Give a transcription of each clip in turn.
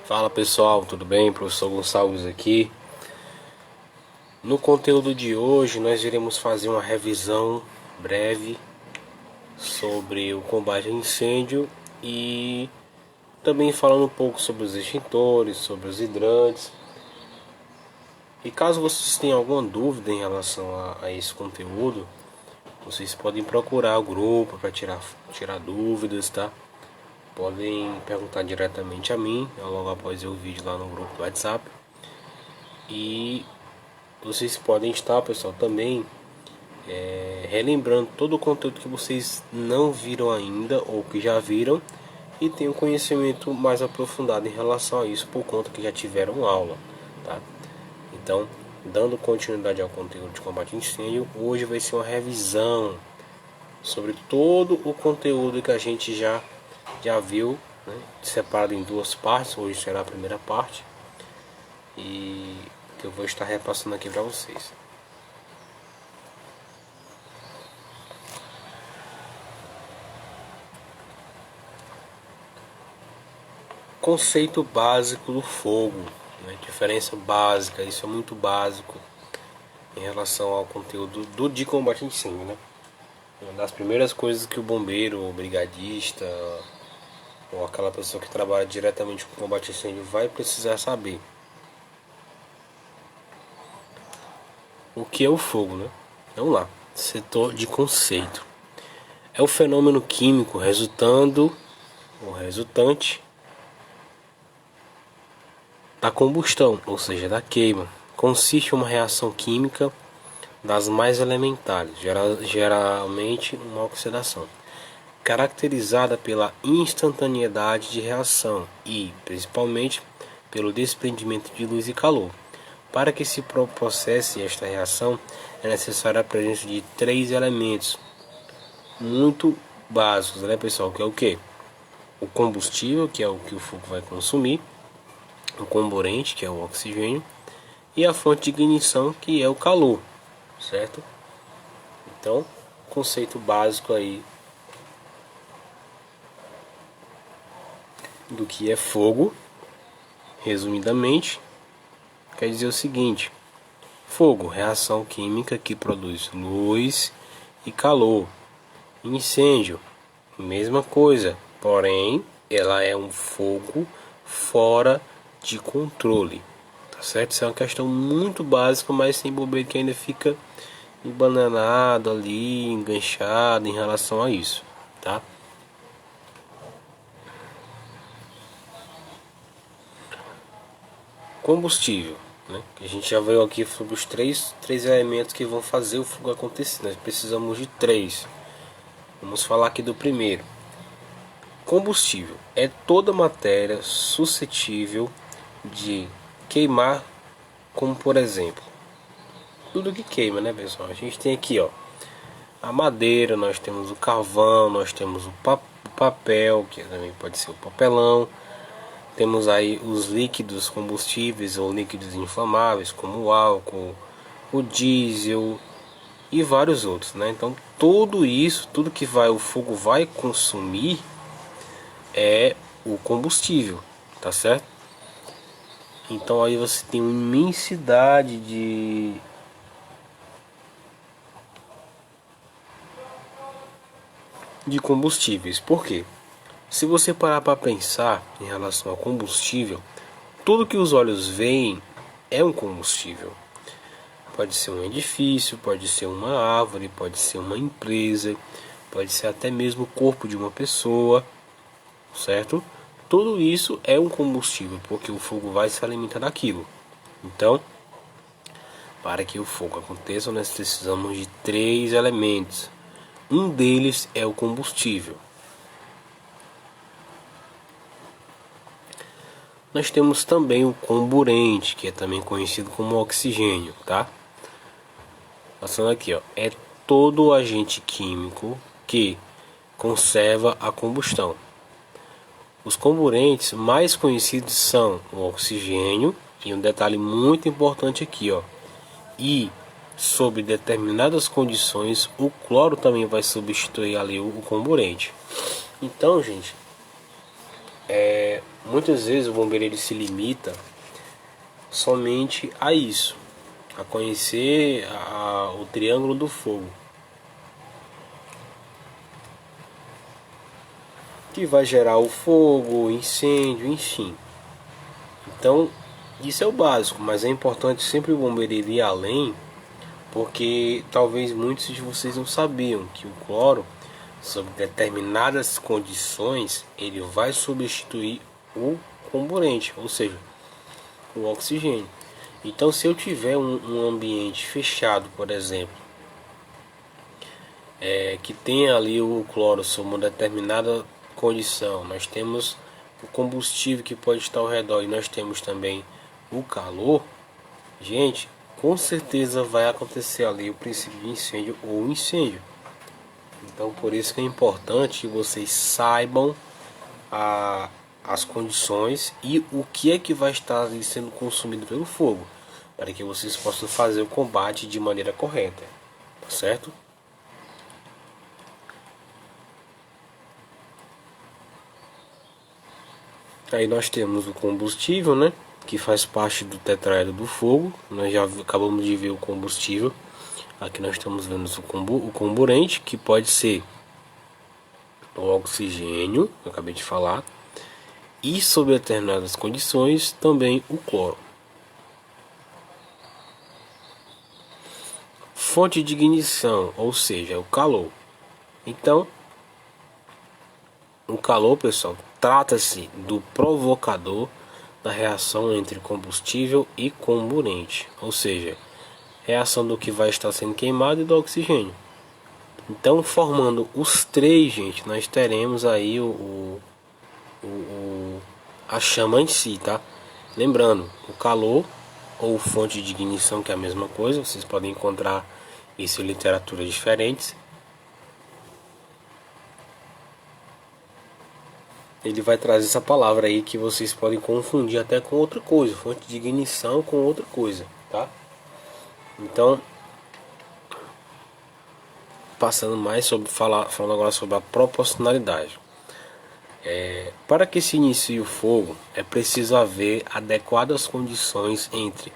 Fala pessoal, tudo bem? Professor Gonçalves aqui. No conteúdo de hoje nós iremos fazer uma revisão breve sobre o combate a incêndio e também falando um pouco sobre os extintores, sobre os hidrantes. E caso vocês tenham alguma dúvida em relação a esse conteúdo, vocês podem procurar o grupo para tirar dúvidas, tá? Podem perguntar diretamente a mim, logo após o vídeo lá no grupo do WhatsApp. E vocês podem estar, pessoal, também relembrando todo o conteúdo que vocês não viram ainda ou que já viram e tem um conhecimento mais aprofundado em relação a isso por conta que já tiveram aula, tá? Então, dando continuidade ao conteúdo de combate a incêndio, hoje vai ser uma revisão sobre todo o conteúdo que a gente já viu, né? Separado em duas partes. Hoje será a primeira parte e que eu vou estar repassando aqui para vocês. Conceito básico do fogo, né? Diferença básica, isso é muito básico em relação ao conteúdo de combate a incêndio, né? Uma das primeiras coisas que o bombeiro, o brigadista ou aquela pessoa que trabalha diretamente com combate a incêndio vai precisar saber. O que é o fogo, né? Vamos lá. Setor de conceito. É o fenômeno químico resultante da combustão, ou seja, da queima. Consiste em uma reação química das mais elementares, geralmente uma oxidação, caracterizada pela instantaneidade de reação e, principalmente, pelo desprendimento de luz e calor. Para que se processe esta reação, é necessária a presença de três elementos muito básicos, né, pessoal? Que é o que? O combustível, que é o que o fogo vai consumir, o comburente, que é o oxigênio, e a fonte de ignição, que é o calor, certo? Então, conceito básico aí do que é fogo, resumidamente, quer dizer o seguinte: fogo, reação química que produz luz e calor. Incêndio, mesma coisa, porém ela é um fogo fora de controle, tá certo? Isso é uma questão muito básica, mas sem bobeira que ainda fica embananado ali, enganchado em relação a isso, tá? Combustível, né? A gente já veio aqui sobre os três elementos que vão fazer o fogo acontecer. Nós precisamos de três. Vamos falar aqui do primeiro. Combustível é toda matéria suscetível de queimar, como por exemplo, tudo que queima, né, pessoal? A gente tem aqui, ó, a madeira, nós temos o carvão, nós temos o papel, que também pode ser o papelão. Temos aí os líquidos combustíveis ou líquidos inflamáveis, como o álcool, o diesel e vários outros, né? Então, tudo isso, tudo que o fogo vai consumir é o combustível, tá certo? Então aí você tem uma imensidade de combustíveis. Por quê? Se você parar para pensar em relação ao combustível, tudo que os olhos veem é um combustível. Pode ser um edifício, pode ser uma árvore, pode ser uma empresa, pode ser até mesmo o corpo de uma pessoa, certo? Tudo isso é um combustível, porque o fogo vai se alimentar daquilo. Então, para que o fogo aconteça, nós precisamos de três elementos. Um deles é o combustível. Nós temos também o comburente, que é também conhecido como oxigênio, tá? Passando aqui, ó, é todo agente químico que conserva a combustão. Os comburentes mais conhecidos são o oxigênio e um detalhe muito importante aqui, ó, e sob determinadas condições o cloro também vai substituir ali o comburente. Então, gente, muitas vezes o bombeiro ele se limita somente a isso, a conhecer o triângulo do fogo, que vai gerar o fogo, o incêndio, enfim. Então, isso é o básico, mas é importante sempre o bombeiro ir além, porque talvez muitos de vocês não sabiam que o cloro, sob determinadas condições, ele vai substituir o comburente, ou seja, o oxigênio. Então, se eu tiver um ambiente fechado, por exemplo, que tenha ali o cloro sob uma determinada condição, nós temos o combustível que pode estar ao redor e nós temos também o calor, gente, com certeza vai acontecer ali o princípio de incêndio ou incêndio. Então, por isso que é importante que vocês saibam as condições e o que é que vai estar ali sendo consumido pelo fogo, para que vocês possam fazer o combate de maneira correta, tá certo? Aí nós temos o combustível, né, que faz parte do tetraedro do fogo. Nós já acabamos de ver o combustível. Aqui nós estamos vendo o comburente, que pode ser o oxigênio, eu acabei de falar, e sob determinadas condições também o cloro. Fonte de ignição, ou seja, o calor. Então, o calor, pessoal, trata-se do provocador da reação entre combustível e comburente, ou seja, reação do que vai estar sendo queimado e do oxigênio. Então, formando os três, gente, nós teremos aí a chama em si, tá? Lembrando, o calor ou fonte de ignição, que é a mesma coisa, vocês podem encontrar isso em literaturas diferentes. Ele vai trazer essa palavra aí que vocês podem confundir até com outra coisa, fonte de ignição com outra coisa, tá? Então, passando mais sobre falando agora sobre a proporcionalidade. Para que se inicie o fogo, é preciso haver adequadas condições entre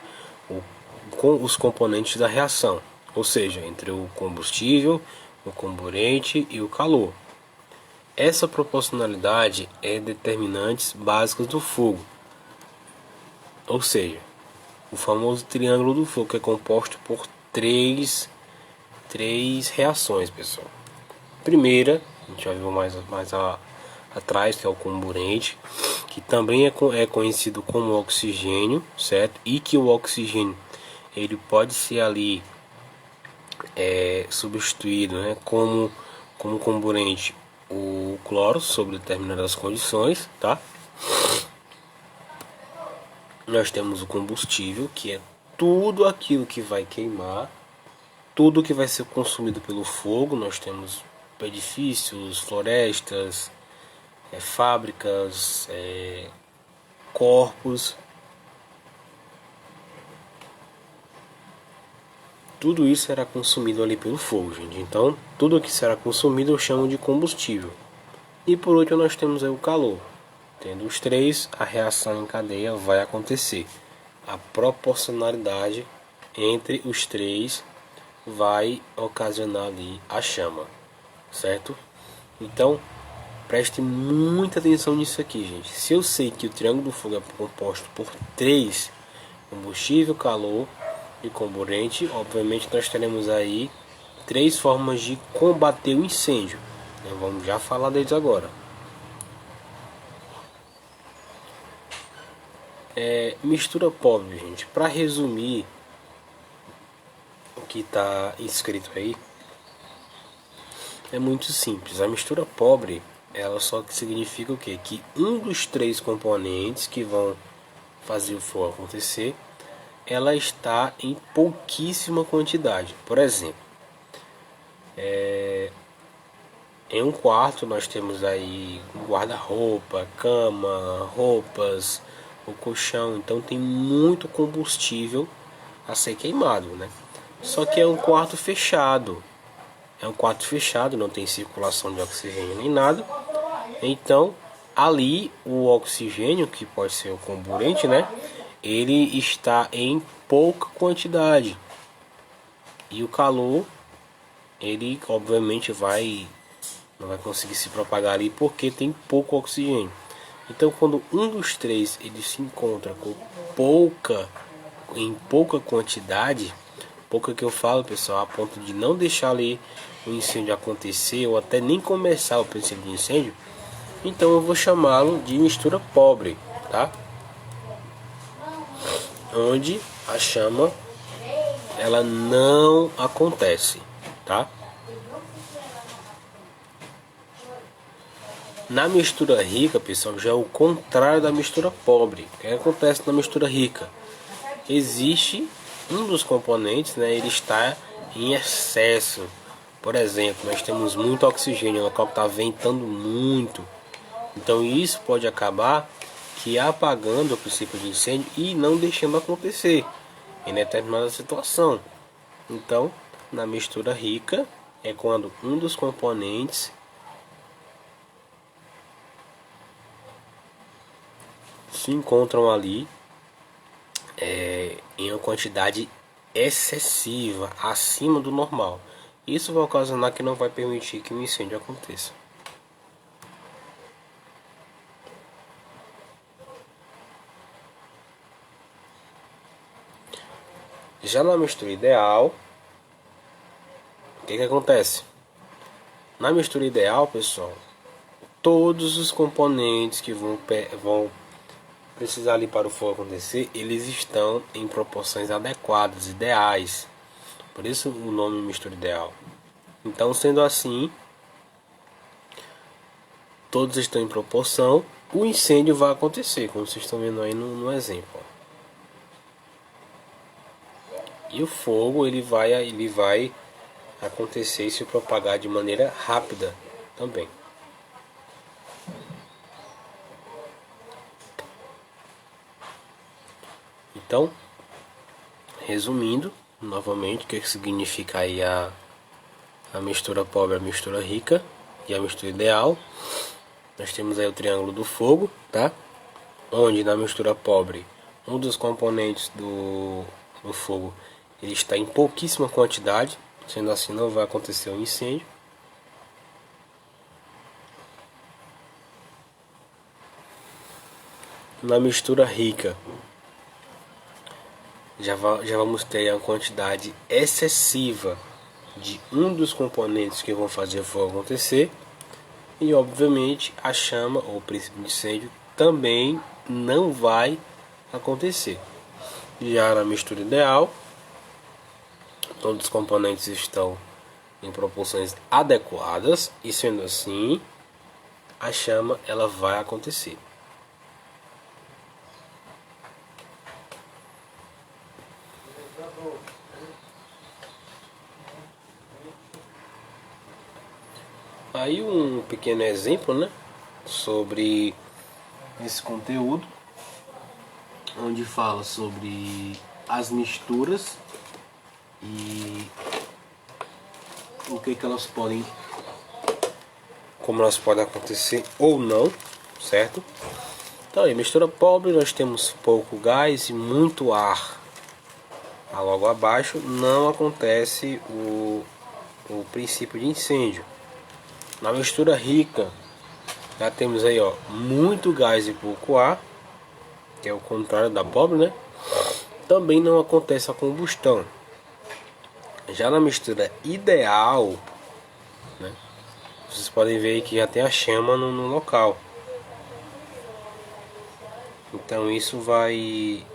com os componentes da reação, ou seja, entre o combustível, o comburente e o calor. Essa proporcionalidade é determinantes básicos do fogo, ou seja, o famoso triângulo do fogo, que é composto por três reações, pessoal. Primeira, a gente já viu mais atrás, que é o comburente, que também é conhecido como oxigênio, certo? E que o oxigênio ele pode ser ali substituído, né, como comburente o cloro sob determinadas condições, tá? Nós temos o combustível, que é tudo aquilo que vai queimar, tudo que vai ser consumido pelo fogo. Nós temos edifícios, florestas, fábricas, corpos. Tudo isso será consumido ali pelo fogo, gente. Então, tudo que será consumido eu chamo de combustível. E por último nós temos aí o calor. Tendo os três, a reação em cadeia vai acontecer. A proporcionalidade entre os três vai ocasionar ali a chama, certo? Então, preste muita atenção nisso aqui, gente. Se eu sei que o triângulo do fogo é composto por três, combustível, calor e comburente, obviamente nós teremos aí três formas de combater o incêndio. Vamos já falar deles agora. Mistura pobre, gente. Para resumir o que está escrito aí, é muito simples. A mistura pobre, ela só significa o quê? Que um dos três componentes que vão fazer o fogo acontecer, ela está em pouquíssima quantidade. Por exemplo, em um quarto nós temos aí guarda-roupa, cama, roupas, o colchão. Então tem muito combustível a ser queimado, né? Só que é um quarto fechado. É um quarto fechado, não tem circulação de oxigênio nem nada. Então ali o oxigênio, que pode ser o comburente, né? Ele está em pouca quantidade. E o calor, ele obviamente não vai conseguir se propagar ali porque tem pouco oxigênio. Então, quando um dos três ele se encontra em pouca quantidade, pouca que eu falo, pessoal, a ponto de não deixar ali o incêndio acontecer ou até nem começar o princípio de incêndio, então eu vou chamá-lo de mistura pobre, tá? Onde a chama ela não acontece, tá? Na mistura rica, pessoal, já é o contrário da mistura pobre. O que acontece na mistura rica? Existe um dos componentes, né? Ele está em excesso. Por exemplo, nós temos muito oxigênio, o local está ventando muito. Então isso pode acabar que apagando o princípio de incêndio e não deixando acontecer em determinada situação. Então, na mistura rica é quando um dos componentes se encontram ali em uma quantidade excessiva, acima do normal. Isso vai ocasionar que não vai permitir que o incêndio aconteça. Já na mistura ideal, o que acontece? Na mistura ideal, pessoal, todos os componentes que vão precisar ali para o fogo acontecer, eles estão em proporções adequadas, ideais. Por isso o nome mistura ideal. Então, sendo assim, todos estão em proporção, o incêndio vai acontecer, como vocês estão vendo aí no exemplo. E o fogo ele vai acontecer e se propagar de maneira rápida também. Então, resumindo novamente, o que significa aí a mistura pobre, a mistura rica e a mistura ideal. Nós temos aí o triângulo do fogo, tá? Onde na mistura pobre, um dos componentes do fogo ele está em pouquíssima quantidade, sendo assim não vai acontecer um incêndio. Na mistura rica, já vamos ter a quantidade excessiva de um dos componentes que vão fazer o fogo acontecer. E obviamente a chama ou o princípio de incêndio também não vai acontecer. Já na mistura ideal, todos os componentes estão em proporções adequadas e sendo assim, a chama ela vai acontecer. Aí um pequeno exemplo, né, sobre esse conteúdo, onde fala sobre as misturas e o que elas podem, como elas podem acontecer ou não, certo? Então aí, mistura pobre, nós temos pouco gás e muito ar. Logo abaixo não acontece o princípio de incêndio. Na mistura rica, já temos aí ó, muito gás e pouco ar, que é o contrário da pobre, né? Também não acontece a combustão. Já na mistura ideal, né, vocês podem ver que já tem a chama no local. Então isso vai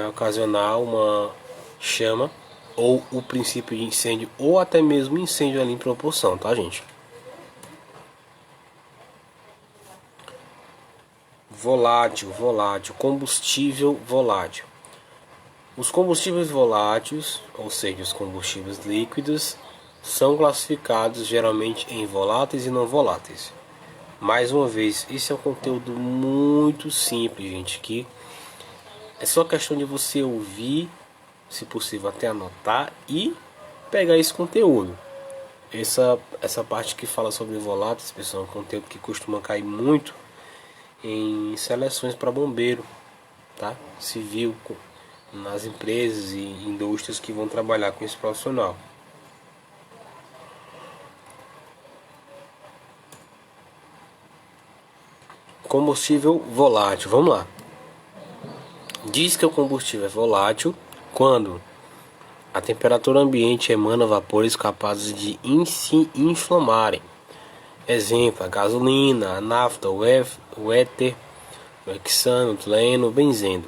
ocasionar uma chama ou o princípio de incêndio ou até mesmo incêndio ali em proporção, tá, gente? Volátil, combustível volátil. Os combustíveis voláteis, ou seja, os combustíveis líquidos, são classificados geralmente em voláteis e não voláteis. Mais uma vez, esse é um conteúdo muito simples, gente, que é só questão de você ouvir, se possível até anotar e pegar esse conteúdo. essa parte que fala sobre voláteis, pessoal, é um conteúdo que costuma cair muito em seleções para bombeiro, tá? Civil, nas empresas e indústrias que vão trabalhar com esse profissional. Combustível volátil, vamos lá. Diz que o combustível é volátil quando a temperatura ambiente emana vapores capazes de se inflamarem. Exemplo, a gasolina, a nafta, o éter, o hexano, o tleno, o benzeno.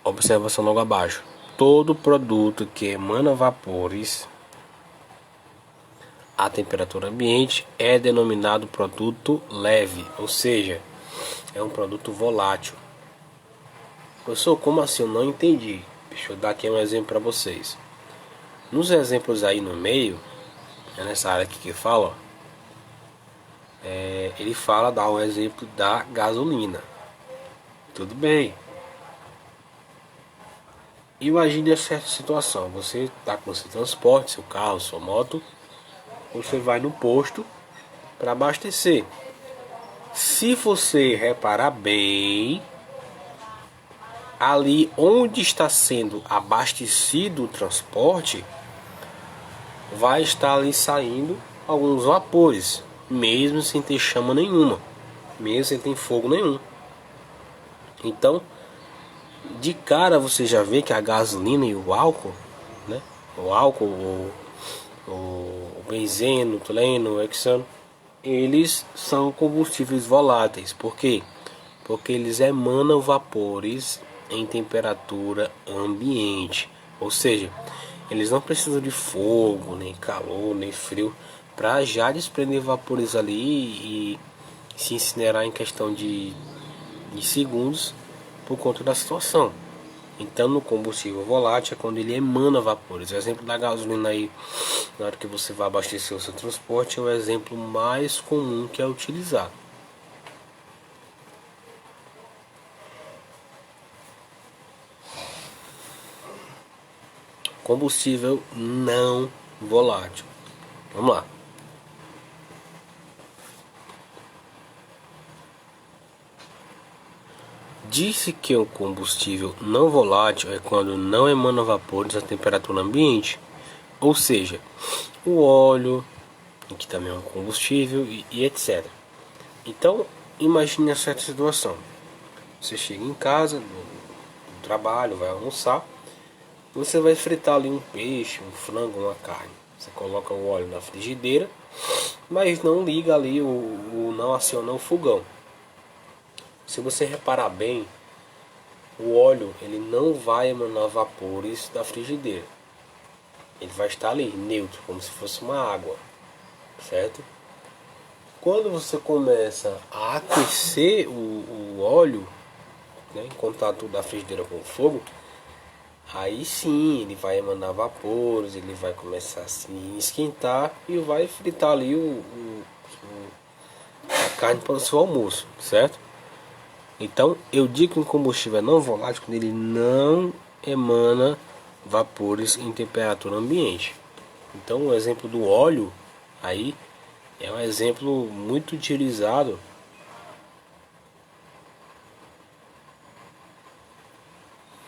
Observação logo abaixo. Todo produto que emana vapores a temperatura ambiente é denominado produto leve, ou seja, é um produto volátil. Professor, como assim? Eu não entendi. Deixa eu dar aqui um exemplo para vocês. Nos exemplos aí no meio, nessa área aqui que fala, ele fala, dá um exemplo da gasolina. Tudo bem. Imagine essa situação. Você está com seu transporte, seu carro, sua moto. Você vai no posto para abastecer. Se você reparar bem, ali onde está sendo abastecido o transporte, vai estar ali saindo alguns vapores, mesmo sem ter chama nenhuma, mesmo sem ter fogo nenhum. Então, de cara você já vê que a gasolina e o álcool, né? O álcool, o benzeno, o tleno, o hexano, eles são combustíveis voláteis. Por quê? Porque eles emanam vapores em temperatura ambiente. Ou seja, eles não precisam de fogo, nem calor, nem frio, para já desprender vapores ali e se incinerar em questão de segundos por conta da situação. Então, no combustível volátil é quando ele emana vapores. O exemplo da gasolina aí, na hora que você vai abastecer o seu transporte, é o exemplo mais comum que é utilizado. Combustível não volátil. Vamos lá. Disse que o combustível não volátil é quando não emana vapores a temperatura ambiente, ou seja, o óleo, que também é um combustível e etc. Então, imagine essa situação. Você chega em casa, no trabalho, vai almoçar, você vai fritar ali um peixe, um frango, uma carne. Você coloca o óleo na frigideira, mas não liga ali, não aciona o fogão. Se você reparar bem, o óleo ele não vai emanar vapores da frigideira. Ele vai estar ali, neutro, como se fosse uma água, certo? Quando você começa a aquecer o óleo, né, em contato da frigideira com o fogo, aí sim ele vai emanar vapores, ele vai começar a se esquentar e vai fritar ali a carne para o seu almoço, certo? Então, eu digo que um combustível é não volátil quando ele não emana vapores em temperatura ambiente. Então, o exemplo do óleo aí é um exemplo muito utilizado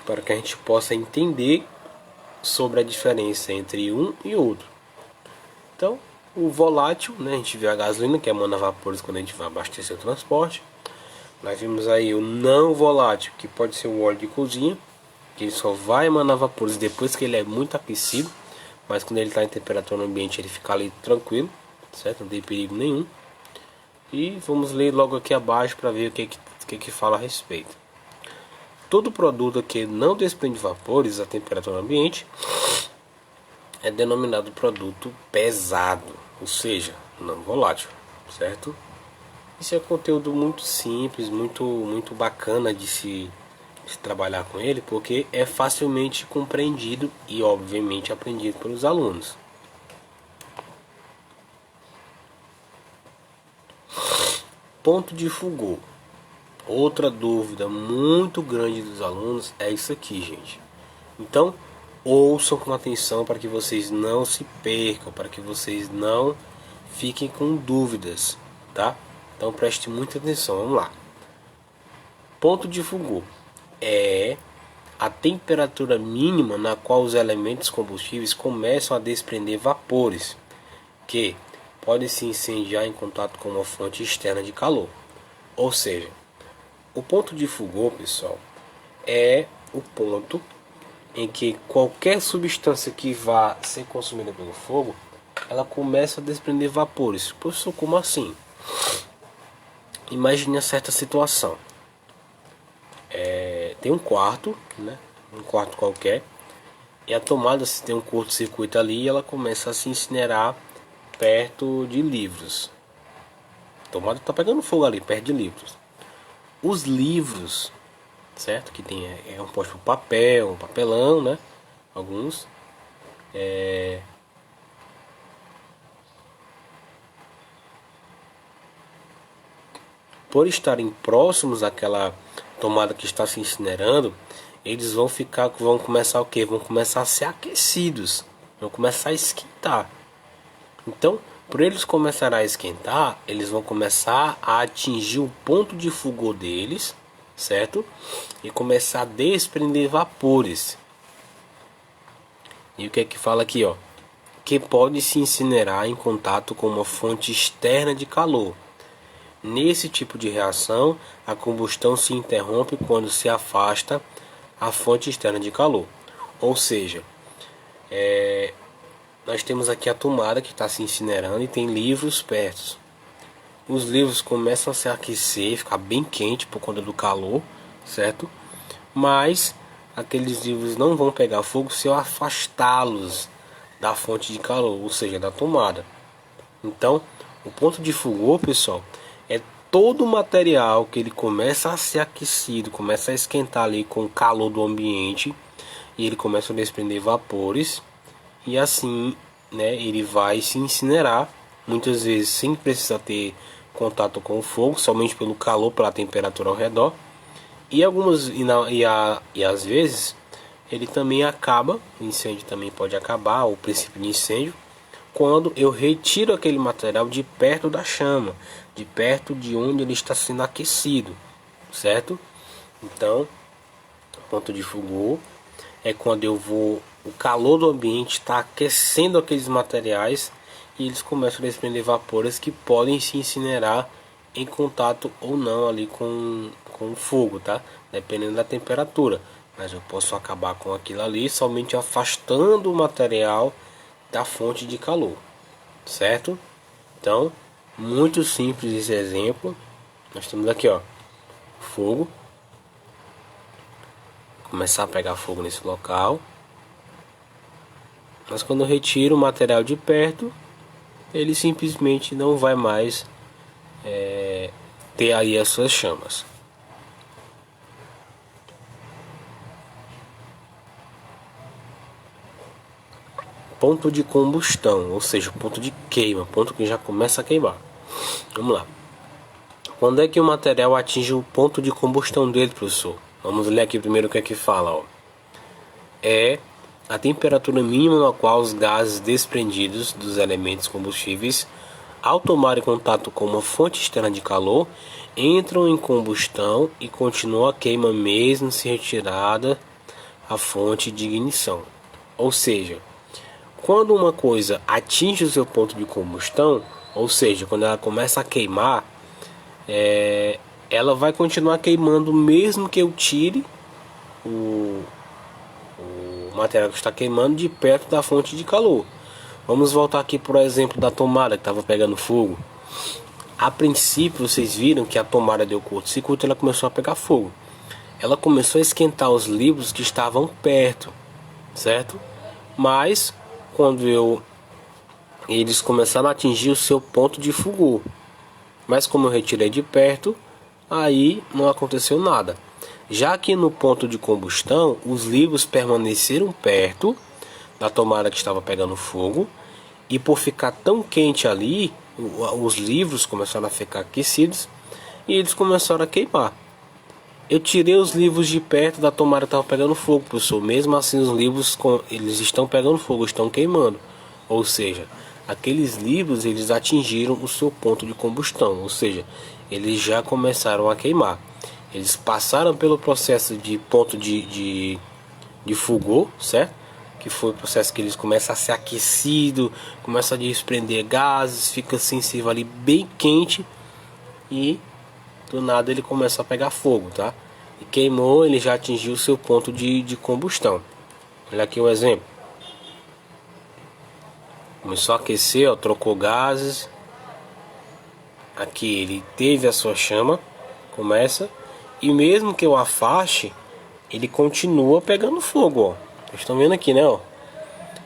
para que a gente possa entender sobre a diferença entre um e outro. Então, o volátil, né, a gente vê a gasolina que emana vapores quando a gente vai abastecer o transporte. Nós vimos aí o não volátil, que pode ser o óleo de cozinha, que ele só vai emanar vapores depois que ele é muito aquecido, mas quando ele está em temperatura ambiente ele fica ali tranquilo, certo? Não tem perigo nenhum. E vamos ler logo aqui abaixo para ver o que fala a respeito. Todo produto que não desprende vapores à temperatura ambiente é denominado produto pesado, ou seja, não volátil, certo? Isso é conteúdo muito simples, muito bacana de se trabalhar com ele, porque é facilmente compreendido e obviamente aprendido pelos alunos. Ponto de fulgor. Outra dúvida muito grande dos alunos é isso aqui, gente. Então, ouçam com atenção para que vocês não se percam, para que vocês não fiquem com dúvidas, tá? Então preste muita atenção, vamos lá. Ponto de fulgor é a temperatura mínima na qual os elementos combustíveis começam a desprender vapores que podem se incendiar em contato com uma fonte externa de calor. Ou seja, o ponto de fulgor, pessoal, é o ponto em que qualquer substância que vá ser consumida pelo fogo, ela começa a desprender vapores. Professor, como assim? Imagine uma certa situação. Tem um quarto, né? Um quarto qualquer, e a tomada, se tem um curto-circuito ali, ela começa a se incinerar perto de livros. A tomada está pegando fogo ali, perto de livros. Os livros, certo? Que tem um posto de papel, um papelão, né? Alguns. Por estarem próximos àquela tomada que está se incinerando, eles vão começar o quê? Vão começar a ser aquecidos, vão começar a esquentar. Então, por eles começarem a esquentar, eles vão começar a atingir o ponto de fulgor deles, certo? E começar a desprender vapores. E o que é que fala aqui, ó? Que pode se incinerar em contato com uma fonte externa de calor. Nesse tipo de reação, a combustão se interrompe quando se afasta a fonte externa de calor. Ou seja, nós temos aqui a tomada que está se incinerando e tem livros perto. Os livros começam a se aquecer, ficar bem quente por conta do calor, certo? Mas aqueles livros não vão pegar fogo se eu afastá-los da fonte de calor, ou seja, da tomada. Então, o ponto de fulgor, pessoal, é todo o material que ele começa a ser aquecido, começa a esquentar ali com o calor do ambiente, e ele começa a desprender vapores, e assim, né, ele vai se incinerar, muitas vezes sem precisar ter contato com o fogo, somente pelo calor, pela temperatura ao redor. E às vezes ele também acaba, o incêndio também pode acabar, o princípio de incêndio, quando eu retiro aquele material de perto da chama, de perto de onde ele está sendo aquecido, certo? Então, ponto de fulgor é quando o calor do ambiente está aquecendo aqueles materiais e eles começam a desprender vapores que podem se incinerar em contato ou não ali com o fogo, tá? Dependendo da temperatura. Mas eu posso acabar com aquilo ali somente afastando o material da fonte de calor, certo? Então, muito simples esse exemplo. Nós temos aqui, ó, fogo. Começar a pegar fogo nesse local. Mas quando eu retiro o material de perto, ele simplesmente não vai mais ter aí as suas chamas. Ponto de combustão, ou seja, ponto de queima, ponto que já começa a queimar. Vamos lá. Quando é que o material atinge o ponto de combustão dele, professor? Vamos ler aqui primeiro o que é que fala, ó. É a temperatura mínima na qual os gases desprendidos dos elementos combustíveis, ao tomarem contato com uma fonte externa de calor, entram em combustão e continuam a queima mesmo se retirada a fonte de ignição. Ou seja, quando uma coisa atinge o seu ponto de combustão, ou seja, quando ela começa a queimar, ela vai continuar queimando mesmo que eu tire o material que está queimando de perto da fonte de calor. Vamos voltar aqui por exemplo da tomada que estava pegando fogo. A princípio vocês viram que a tomada deu curto-circuito, ela começou a pegar fogo. Ela começou a esquentar os livros que estavam perto, certo? Mas quando eles começaram a atingir o seu ponto de fulgor, mas como eu retirei de perto, aí não aconteceu nada. Já que no ponto de combustão, os livros permaneceram perto da tomada que estava pegando fogo, e por ficar tão quente ali, os livros começaram a ficar aquecidos e eles começaram a queimar. Eu tirei os livros de perto da tomada que estava pegando fogo, professor. Mesmo assim, os livros eles estão pegando fogo, estão queimando. Ou seja, aqueles livros eles atingiram o seu ponto de combustão. Ou seja, eles já começaram a queimar. Eles passaram pelo processo de ponto de fulgor, certo? Que foi o processo que eles começam a ser aquecido, começa a desprender gases, fica sensível ali bem quente e do nada ele começa a pegar fogo, tá? E queimou, ele já atingiu o seu ponto de combustão. Olha aqui o exemplo. Começou a aquecer, ó, trocou gases. Aqui ele teve a sua chama, começa. E mesmo que eu afaste, ele continua pegando fogo, ó. Vocês estão vendo aqui, né, ó?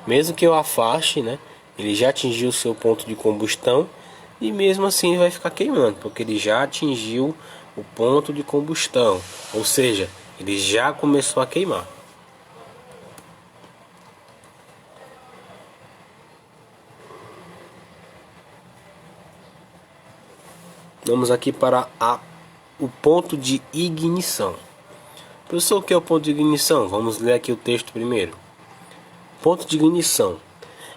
Mesmo que eu afaste, né? Ele já atingiu o seu ponto de combustão. E mesmo assim ele vai ficar queimando, porque ele já atingiu o ponto de combustão, ou seja, ele já começou a queimar. Vamos aqui para o ponto de ignição. Professor, o que é o ponto de ignição? Vamos ler aqui o texto primeiro. Ponto de ignição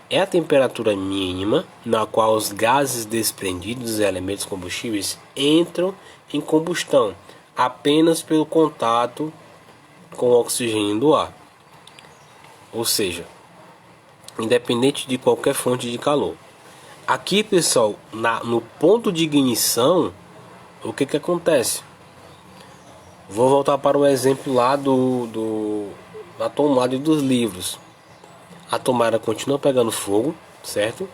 é a temperatura mínima na qual os gases desprendidos dos elementos combustíveis entram em combustão apenas pelo contato com o oxigênio do ar. Ou seja, independente de qualquer fonte de calor. Aqui, pessoal, no ponto de ignição, o que acontece? Vou voltar para o exemplo lá da tomada dos livros. A tomada continua pegando fogo, certo?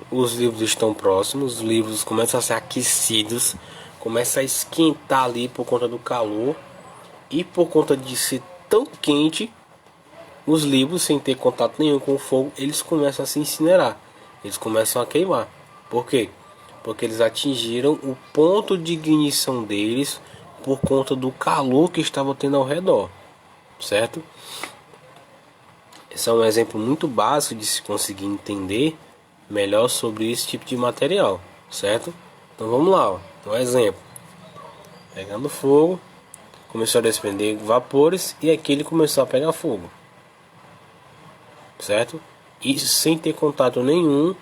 Os livros estão próximos, os livros começam a ser aquecidos, começam a esquentar ali por conta do calor. E por conta de ser tão quente, os livros, sem ter contato nenhum com o fogo, eles começam a se incinerar. Eles começam a queimar. Por quê? Porque eles atingiram o ponto de ignição deles por conta do calor que estava tendo ao redor, certo? Esse é um exemplo muito básico de se conseguir entender melhor sobre esse tipo de material, certo? Então vamos lá, ó. Um exemplo. Pegando fogo, começou a desprender vapores e aqui ele começou a pegar fogo, certo? Isso sem ter contato nenhum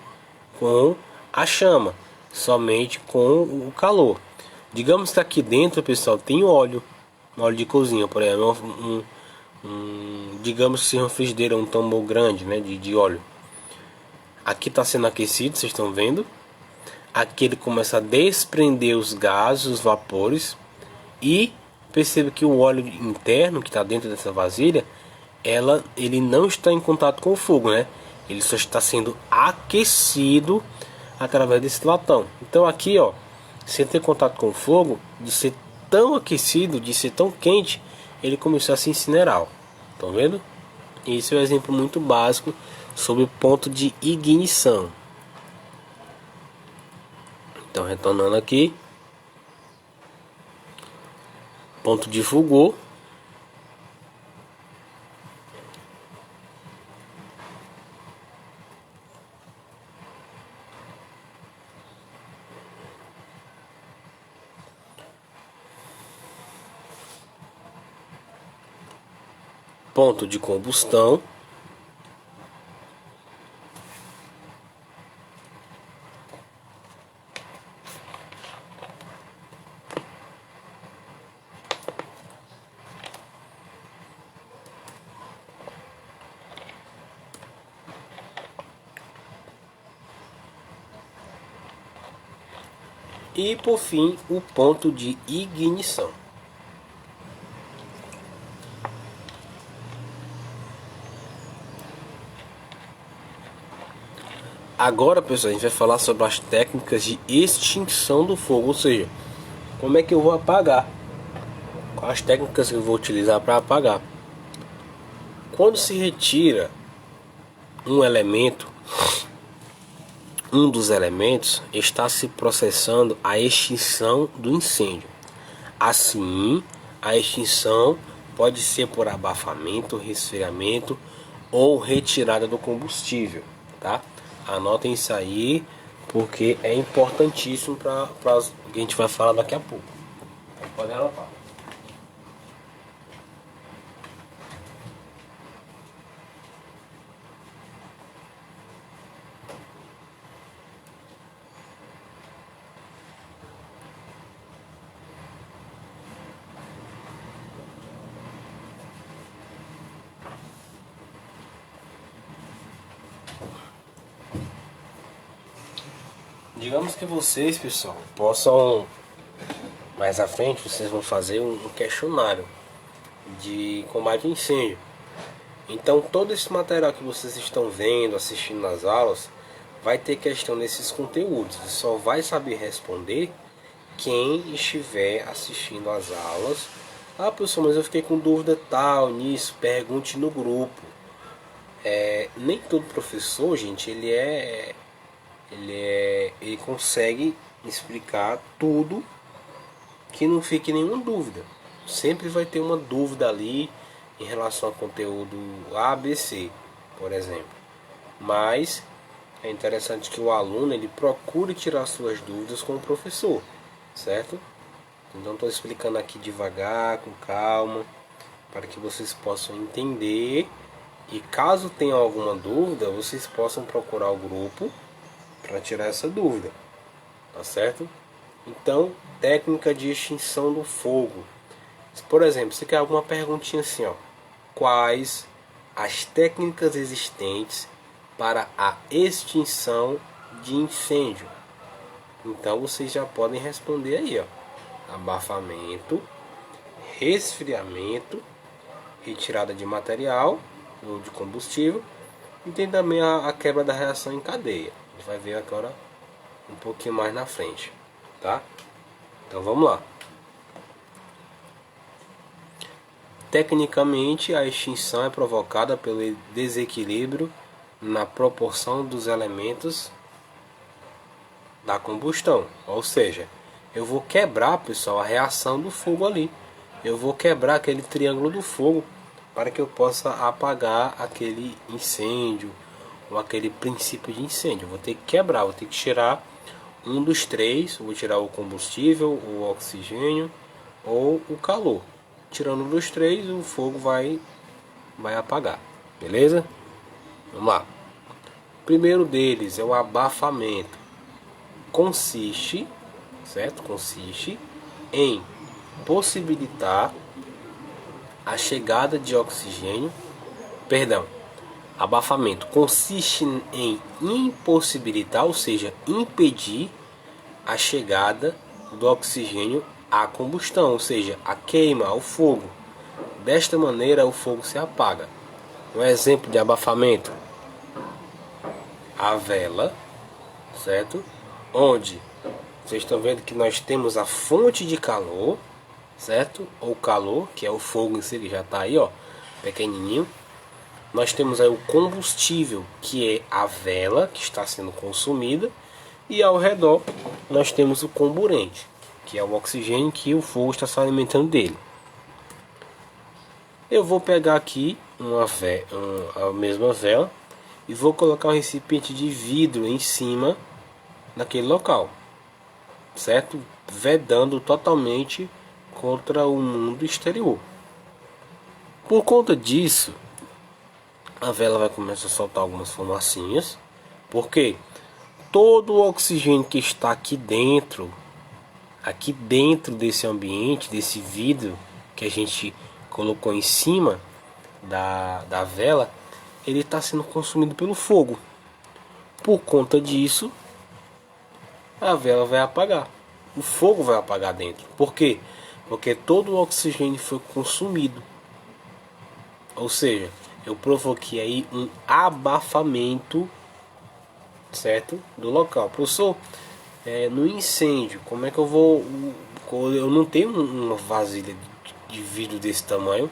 com a chama, somente com o calor. Digamos que aqui dentro, pessoal, tem óleo de cozinha, por exemplo, digamos que seja uma frigideira, um tambor grande, né, de óleo. Aqui está sendo aquecido, vocês estão vendo. Aqui ele começa a desprender os gases, os vapores, e perceba que o óleo interno que está dentro dessa vasilha, ele não está em contato com o fogo, né? Ele só está sendo aquecido através desse latão. Então aqui, ó, sem ter contato com o fogo, de ser tão aquecido, de ser tão quente, ele começou a se incinerar, ó. Estão vendo? Esse é um exemplo muito básico sobre o ponto de ignição. Então, retornando aqui, ponto de fulgor. Ponto de combustão. E por fim, o ponto de ignição. Agora, pessoal, a gente vai falar sobre as técnicas de extinção do fogo, ou seja, como é que eu vou apagar? Quais técnicas que eu vou utilizar para apagar? Quando se retira um elemento, um dos elementos, está se processando a extinção do incêndio. Assim, a extinção pode ser por abafamento, resfriamento ou retirada do combustível, tá? Anotem isso aí, porque é importantíssimo para o que a gente vai falar daqui a pouco. Pode anotar. Digamos que vocês, pessoal, possam, mais à frente, vocês vão fazer um questionário de combate a incêndio. Então todo esse material que vocês estão vendo, assistindo nas aulas, vai ter questão desses conteúdos. Você só vai saber responder quem estiver assistindo as aulas. Ah, professor, mas eu fiquei com dúvida tal nisso, pergunte no grupo. Nem todo professor, gente, ele consegue explicar tudo que não fique nenhuma dúvida. Sempre vai ter uma dúvida ali em relação ao conteúdo A, B, C, por exemplo. Mas é interessante que o aluno ele procure tirar suas dúvidas com o professor, certo? Então estou explicando aqui devagar, com calma, para que vocês possam entender. E caso tenham alguma dúvida, vocês possam procurar o grupo para tirar essa dúvida, tá certo? Então, técnica de extinção do fogo. Por exemplo, você quer alguma perguntinha assim, ó. Quais as técnicas existentes para a extinção de incêndio? Então vocês já podem responder aí, ó. Abafamento, resfriamento, retirada de material ou de combustível, e tem também a quebra da reação em cadeia. A gente vai ver agora um pouquinho mais na frente, tá? Então vamos lá. Tecnicamente, a extinção é provocada pelo desequilíbrio na proporção dos elementos da combustão. Ou seja, eu vou quebrar, pessoal, a reação do fogo ali. Eu vou quebrar aquele triângulo do fogo para que eu possa apagar aquele incêndio ou aquele princípio de incêndio. Eu vou ter que quebrar, vou ter que tirar um dos três. Vou tirar o combustível, o oxigênio ou o calor. Tirando um dos três, o fogo vai apagar. Beleza? Vamos lá. O primeiro deles é o abafamento. Consiste, certo? Consiste em possibilitar a chegada de oxigênio. Perdão. Abafamento consiste em impossibilitar, ou seja, impedir a chegada do oxigênio à combustão, ou seja, a queima, ao fogo. Desta maneira o fogo se apaga. Um exemplo de abafamento: a vela, certo? Onde vocês estão vendo que nós temos a fonte de calor, certo? Ou calor, que é o fogo em si, que já está aí, ó, pequenininho. Nós temos aí o combustível, que é a vela que está sendo consumida, e ao redor nós temos o comburente, que é o oxigênio que o fogo está se alimentando dele. Eu vou pegar aqui a mesma vela e vou colocar um recipiente de vidro em cima daquele local, certo? Vedando totalmente contra o mundo exterior. Por conta disso, a vela vai começar a soltar algumas fumacinhas, porque todo o oxigênio que está aqui dentro desse ambiente, desse vidro que a gente colocou em cima da vela, ele está sendo consumido pelo fogo. Por conta disso, a vela vai apagar. O fogo vai apagar dentro. Por quê? Porque todo o oxigênio foi consumido. Ou seja, eu provoquei aí um abafamento, certo? Do local. Professor, no incêndio, como é que eu vou... Eu não tenho uma vasilha de vidro desse tamanho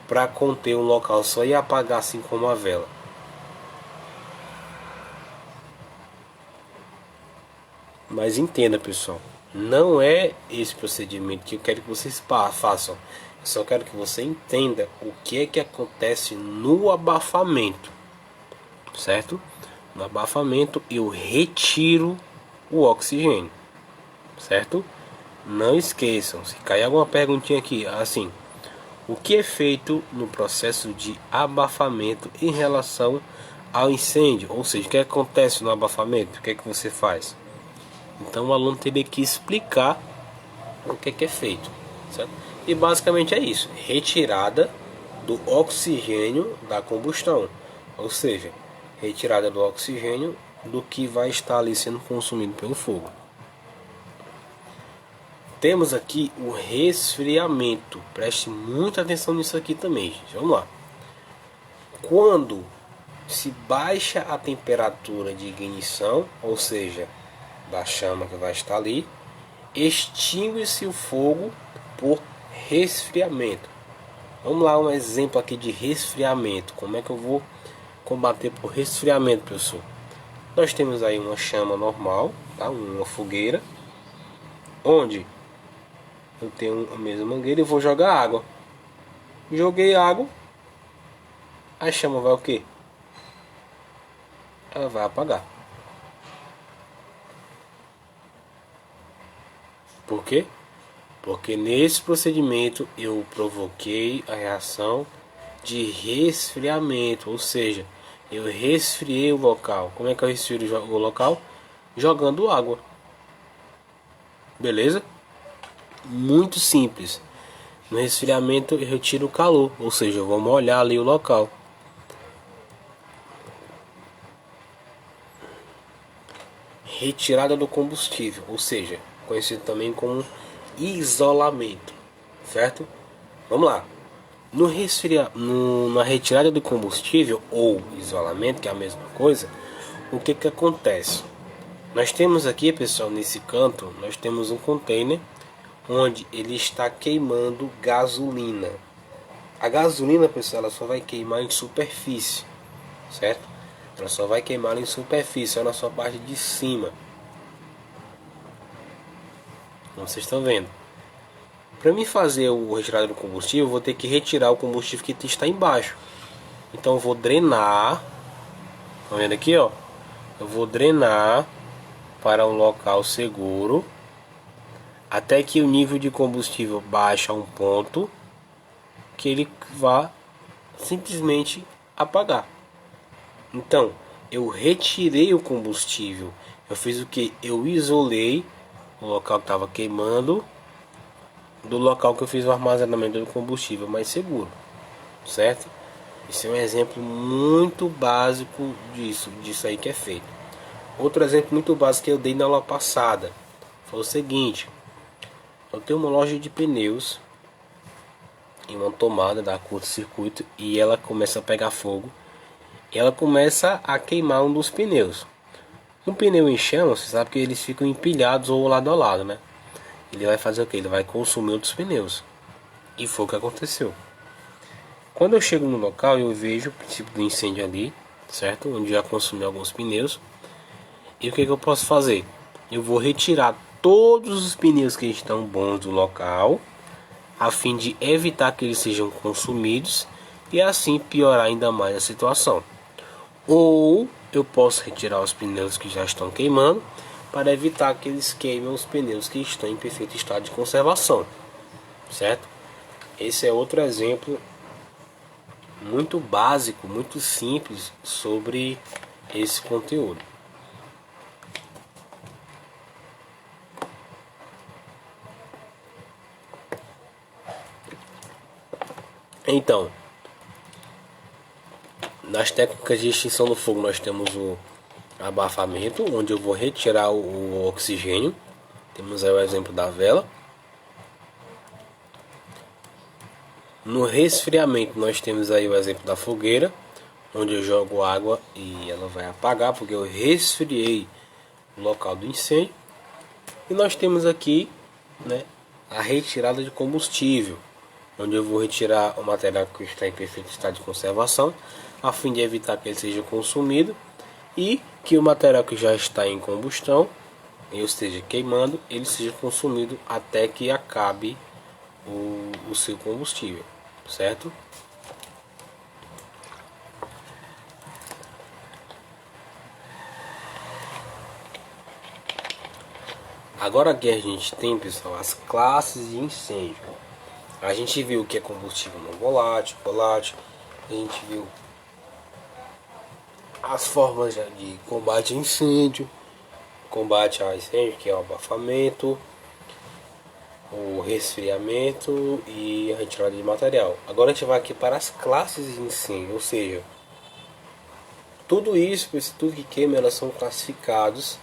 para conter um local só e apagar assim como a vela. Mas entenda, pessoal, não é esse procedimento que eu quero que vocês façam. Eu só quero que você entenda o que é que acontece no abafamento, certo? No abafamento eu retiro o oxigênio, certo? Não esqueçam, se cair alguma perguntinha aqui, assim, o que é feito no processo de abafamento em relação ao incêndio? Ou seja, o que acontece no abafamento? O que é que você faz? Então o aluno teria que explicar o que é feito, certo? E basicamente é isso: retirada do oxigênio da combustão, ou seja, retirada do oxigênio do que vai estar ali sendo consumido pelo fogo. Temos aqui o resfriamento. Preste muita atenção nisso aqui também, gente. Vamos lá. Quando se baixa a temperatura de ignição, ou seja, da chama que vai estar ali, extingue-se o fogo por resfriamento. Vamos lá, um exemplo aqui de resfriamento. Como é que eu vou combater por resfriamento, pessoal? Nós temos aí uma chama normal, tá? Uma fogueira, onde eu tenho a mesma mangueira e vou jogar água. Joguei água, a chama vai o quê? Ela vai apagar. Por quê? Porque nesse procedimento eu provoquei a reação de resfriamento, ou seja, eu resfriei o local. Como é que eu resfrio o local? Jogando água. Beleza? Muito simples. No resfriamento eu retiro o calor, ou seja, eu vou molhar ali o local. Retirada do combustível, ou seja, conhecido também como isolamento, certo? Vamos lá. Na retirada do combustível ou isolamento, que é a mesma coisa, o que que acontece? Nós temos aqui, pessoal, nesse canto, nós temos um container onde ele está queimando gasolina. A gasolina, pessoal, ela só vai queimar em superfície, certo? Ela só vai queimar em superfície, na sua parte de cima. Como vocês estão vendo. Para mim fazer o retirada do combustível, eu vou ter que retirar o combustível que está embaixo. Então eu vou drenar. Estão vendo aqui, ó? Eu vou drenar para um local seguro até que o nível de combustível baixe a um ponto que ele vá simplesmente apagar. Então, eu retirei o combustível. Eu fiz o que? Eu isolei o local que estava queimando do local que eu fiz o armazenamento do combustível mais seguro, certo? Esse é um exemplo muito básico disso aí que é feito. Outro exemplo muito básico que eu dei na aula passada foi o seguinte: eu tenho uma loja de pneus em uma tomada da curto-circuito e ela começa a pegar fogo. E ela começa a queimar um dos pneus. Um pneu em chama, você sabe que eles ficam empilhados ou lado a lado, né? Ele vai fazer o que? Ele vai consumir outros pneus. E foi o que aconteceu. Quando eu chego no local, eu vejo o princípio do incêndio ali, certo? Onde já consumiu alguns pneus. E o que eu posso fazer? Eu vou retirar todos os pneus que estão bons do local, a fim de evitar que eles sejam consumidos e assim piorar ainda mais a situação. Ou eu posso retirar os pneus que já estão queimando para evitar que eles queimem os pneus que estão em perfeito estado de conservação, certo? Esse é outro exemplo muito básico, muito simples sobre esse conteúdo. Então, nas técnicas de extinção do fogo nós temos o abafamento, onde eu vou retirar o oxigênio. Temos aí o exemplo da vela. No resfriamento nós temos aí o exemplo da fogueira, onde eu jogo água e ela vai apagar porque eu resfriei o local do incêndio. E nós temos aqui, né, a retirada de combustível, onde eu vou retirar o material que está em perfeito estado de conservação, a fim de evitar que ele seja consumido e que o material que já está em combustão, ou esteja queimando, ele seja consumido até que acabe o seu combustível, certo? Agora aqui a gente tem, pessoal, as classes de incêndio. A gente viu o que é combustível não volátil, volátil. A gente viu as formas de combate a incêndio, combate a incêndio, que é o abafamento, o resfriamento e a retirada de material. Agora a gente vai aqui para as classes de incêndio, ou seja, Tudo isso, tudo que queima, elas são classificados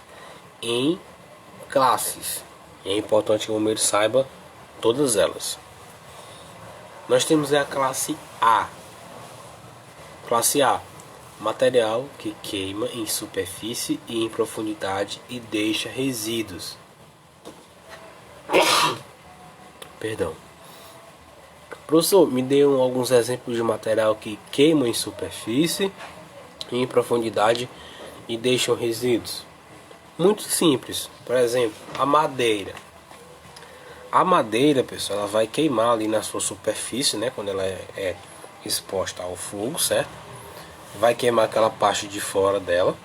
em classes. É importante que o bombeiro saiba todas elas. Nós temos a classe A. Classe A: material que queima em superfície e em profundidade e deixa resíduos. Perdão. Professor, me dê alguns exemplos de material que queima em superfície e em profundidade e deixam resíduos. Muito simples. Por exemplo, a madeira. A madeira, pessoal, ela vai queimar ali na sua superfície, né? Quando ela é exposta ao fogo, certo? Vai queimar aquela parte de fora dela.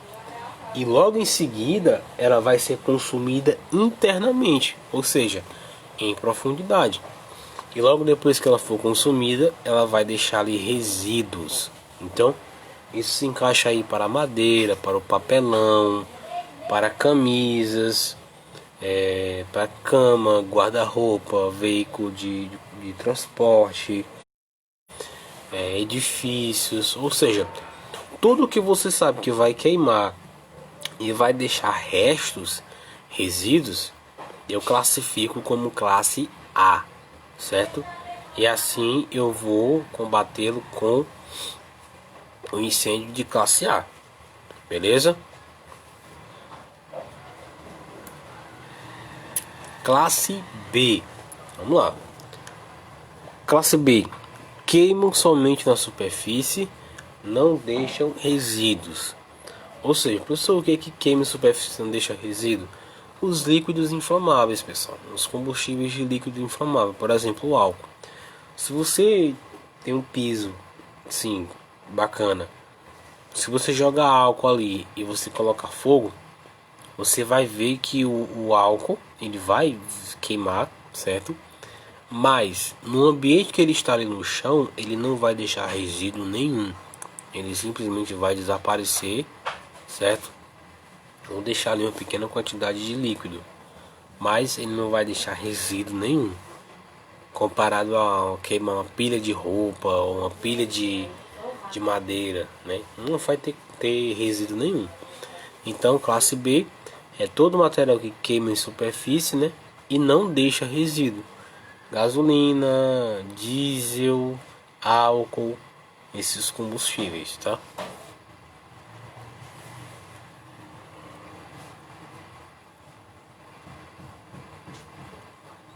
E logo em seguida, ela vai ser consumida internamente, ou seja, em profundidade. E logo depois que ela for consumida, ela vai deixar ali resíduos. Então, isso se encaixa aí para a madeira, para o papelão, para camisas, para cama, guarda-roupa, veículo de transporte, edifícios, ou seja, tudo que você sabe que vai queimar e vai deixar restos, resíduos, eu classifico como classe A, certo? E assim eu vou combatê-lo com o incêndio de classe A, beleza? Classe B, vamos lá. Classe B: queimam somente na superfície, não deixam resíduos. Ou seja, professor, o que é que queima em superfície e não deixa resíduo? Os líquidos inflamáveis, pessoal. Os combustíveis de líquido inflamável, por exemplo, o álcool. Se você tem um piso, sim, bacana. Se você joga álcool ali e você coloca fogo, você vai ver que o álcool ele vai queimar, certo? Mas no ambiente que ele está ali no chão, ele não vai deixar resíduo nenhum. Ele simplesmente vai desaparecer, certo? Ou deixar ali uma pequena quantidade de líquido, mas ele não vai deixar resíduo nenhum. Comparado a queimar uma pilha de roupa ou uma pilha de madeira, né? Não vai ter resíduo nenhum. Então, classe B é todo material que queima em superfície, né? E não deixa resíduo. Gasolina, diesel, álcool, esses combustíveis, tá?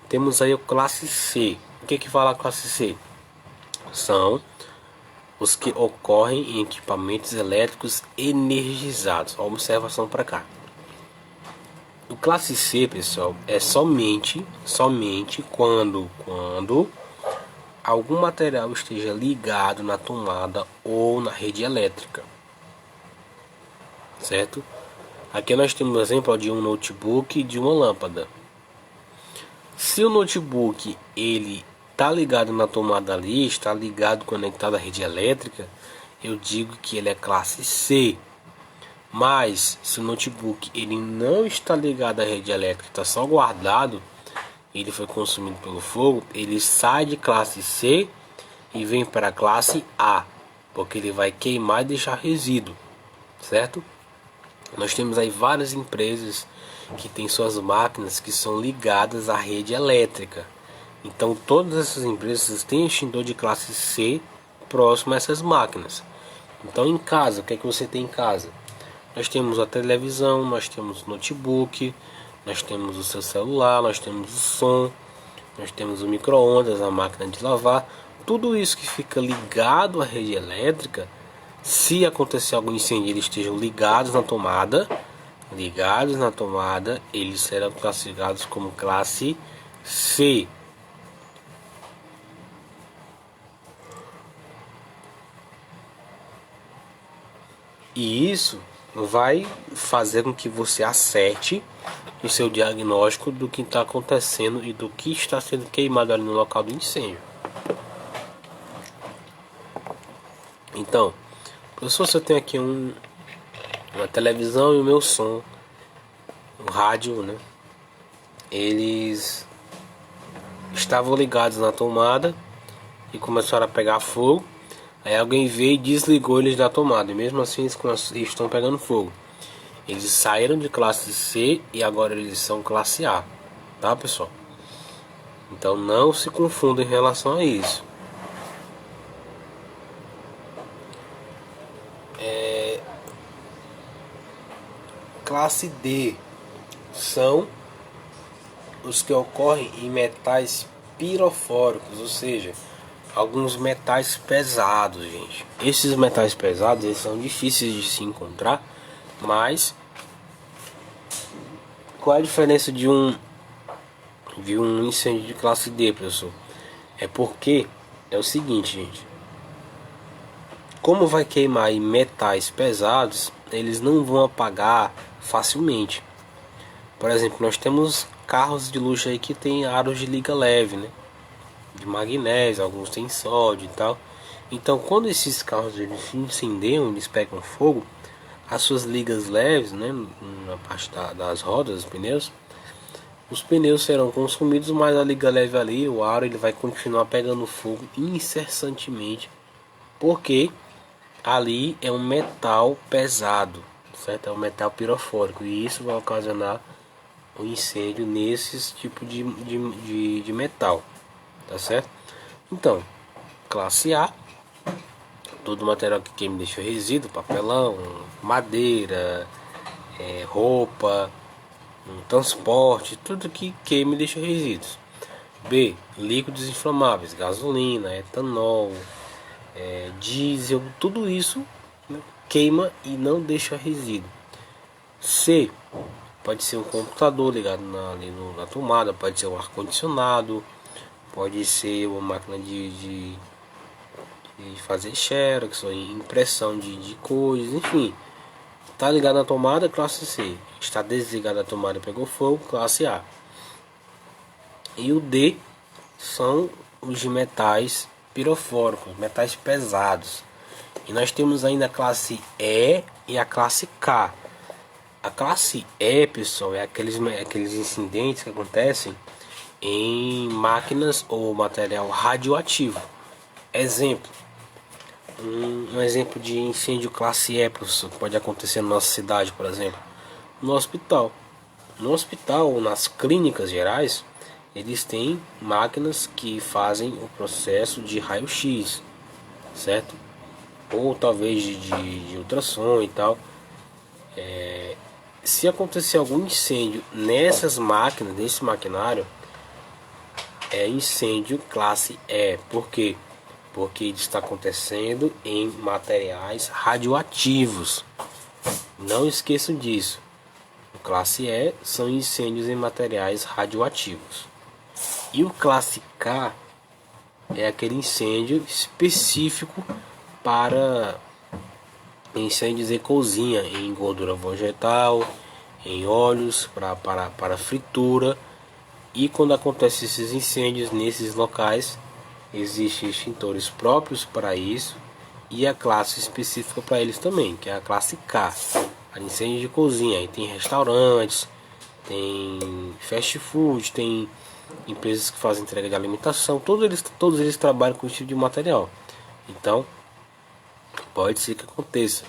Temos aí o classe C. O que fala a classe C? São os que ocorrem em equipamentos elétricos energizados. Ó, observação para cá. O classe C, pessoal, é somente quando algum material esteja ligado na tomada ou na rede elétrica, certo? Aqui nós temos um exemplo de um notebook e de uma lâmpada. Se o notebook ele está ligado na tomada ali, está ligado, conectado à rede elétrica, eu digo que ele é classe C. Mas se o notebook ele não está ligado à rede elétrica, está só guardado, ele foi consumido pelo fogo, ele sai de classe C e vem para a classe A, porque ele vai queimar e deixar resíduo, certo? Nós temos aí várias empresas que têm suas máquinas que são ligadas à rede elétrica. Então todas essas empresas têm extintor de classe C próximo a essas máquinas. Então em casa, o que é que você tem em casa? Nós temos a televisão, nós temos o notebook, nós temos o seu celular, nós temos o som, nós temos o micro-ondas, a máquina de lavar. Tudo isso que fica ligado à rede elétrica, se acontecer algum incêndio, eles estejam ligados na tomada, eles serão classificados como classe C. E isso vai fazer com que você acerte o seu diagnóstico do que está acontecendo e do que está sendo queimado ali no local do incêndio. Então, professor, se eu tenho aqui uma televisão e o meu som, o rádio, né? Eles estavam ligados na tomada e começaram a pegar fogo. Aí alguém veio e desligou eles da tomada, e mesmo assim eles estão pegando fogo. Eles saíram de classe C e agora eles são classe A, tá, pessoal? Então não se confunda em relação a isso. Classe D são os que ocorrem em metais pirofóricos, ou seja, alguns metais pesados, gente. Esses metais pesados eles são difíceis de se encontrar, mas qual é a diferença de um incêndio de classe D, professor? É porque é o seguinte, gente. Como vai queimar em metais pesados, eles não vão apagar facilmente. Por exemplo, nós temos carros de luxo aí que tem aros de liga leve, né? De magnésio, alguns têm sódio e tal. Então, quando esses carros eles se incendeiam, eles pegam fogo, as suas ligas leves, né, na parte das rodas, dos pneus, os pneus serão consumidos, mas a liga leve ali, o aro, ele vai continuar pegando fogo incessantemente, porque ali é um metal pesado, certo? É um metal pirofórico, e isso vai ocasionar um incêndio nesses tipos de metal, tá certo? Então, classe A, todo material que queima deixa resíduo, papelão, madeira, roupa, transporte, tudo que queima e deixa resíduos. B, líquidos inflamáveis, gasolina, etanol, diesel, tudo isso, né, queima e não deixa resíduo. C, pode ser um computador ligado na tomada, pode ser um ar-condicionado, pode ser uma máquina de fazer xerox, ou impressão de coisas, enfim. Está ligado na tomada, classe C. Está desligado a tomada e pegou fogo, classe A. E o D são os de metais pirofóricos, metais pesados. E nós temos ainda a classe E e a classe K. A classe E, pessoal, é aqueles incidentes que acontecem em máquinas ou material radioativo. Exemplo, um exemplo de incêndio classe E, professor, pode acontecer na nossa cidade, por exemplo, no hospital. No hospital, nas clínicas gerais, eles têm máquinas que fazem o processo de raio-x, certo? Ou talvez de ultrassom e tal. Se acontecer algum incêndio nessas máquinas, nesse maquinário, é incêndio classe E. Por quê? Porque ele está acontecendo em materiais radioativos. Não esqueçam disso. O classe E são incêndios em materiais radioativos. E o classe K é aquele incêndio específico para incêndios em cozinha, em gordura vegetal, em óleos para fritura. E quando acontecem esses incêndios nesses locais, existem extintores próprios para isso e a classe específica para eles também, que é a classe K, a incêndio de cozinha. Aí tem restaurantes, tem fast food, tem empresas que fazem entrega de alimentação, todos eles trabalham com esse tipo de material. Então, pode ser que aconteça.